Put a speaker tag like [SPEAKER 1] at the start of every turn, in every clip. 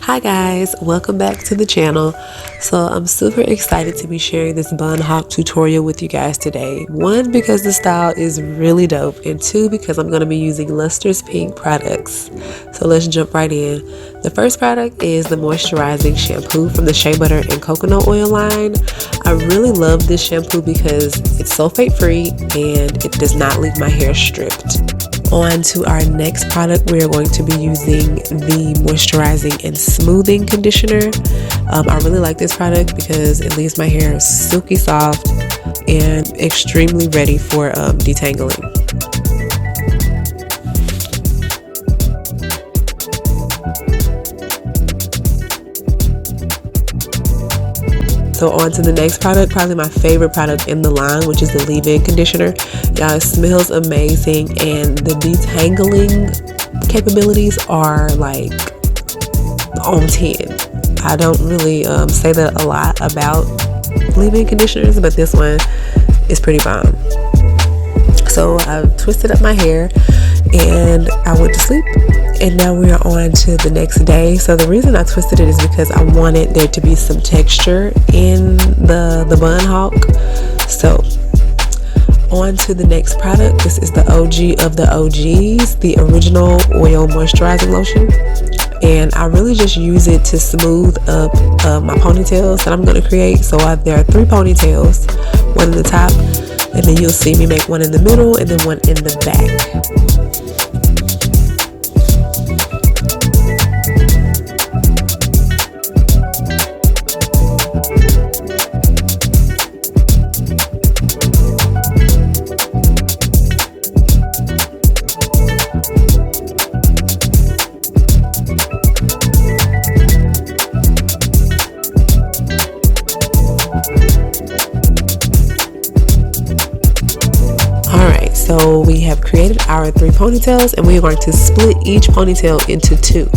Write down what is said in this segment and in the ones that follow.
[SPEAKER 1] Hi guys, welcome back to the channel. So I'm super excited to be sharing this Bun Mohawk tutorial with you guys today. One, because the style is really dope, and two, because I'm going to be using Gloucester's pink products. So let's jump right in. The first product is the Moisturizing Shampoo from the Shea Butter and Coconut Oil line. I really love this shampoo because it's sulfate free and it does not leave my hair stripped. On to our next product, we are going to be using the Moisturizing and Smoothing Conditioner. I really like this product because it leaves my hair silky soft and extremely ready for detangling. So on to the next product, probably my favorite product in the line, which is the leave-in conditioner. Y'all, it smells amazing and the detangling capabilities are like on 10. I don't really say that a lot about leave-in conditioners, but this one is pretty bomb. So I've twisted up my hair and I went to sleep, and now we are on to the next day. So the reason I twisted it is because I wanted there to be some texture in the Bun Mohawk. So on to the next product. This is the OG of the OGs, the Original Oil Moisturizing Lotion, and I really just use it to smooth up my ponytails that I'm going to create. So there are 3 ponytails, one in the top, and then you'll see me make one in the middle and then one in the back. So we have created our 3 ponytails, and we are going to split each ponytail into 2.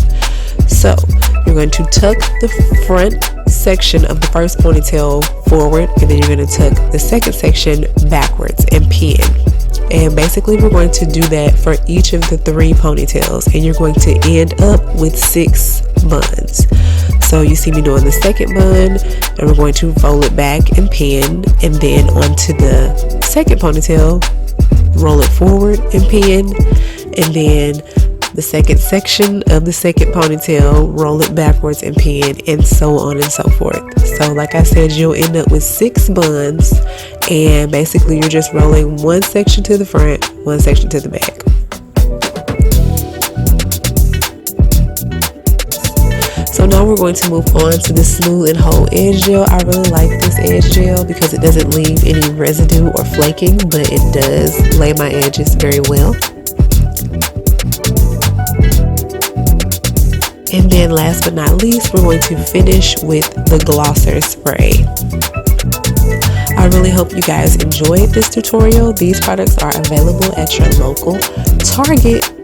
[SPEAKER 1] So you're going to tuck the front section of the first ponytail forward, and then you're going to tuck the second section backwards and pin. And basically we're going to do that for each of the 3 ponytails, and you're going to end up with 6 buns. So you see me doing the second bun, and we're going to roll it back and pin, and then onto the second ponytail, roll it forward and pin, and then the second section of the second ponytail, roll it backwards and pin, and so on and so forth. So like I said, you'll end up with 6 buns, and basically you're just rolling one section to the front, one section to the back. So now we're going to move on to the Smooth and Hold Edge Gel. I really like this edge gel because it doesn't leave any residue or flaking, but it does lay my edges very well. And then last but not least, we're going to finish with the Gloucester Spray. I really hope you guys enjoyed this tutorial. These products are available at your local Target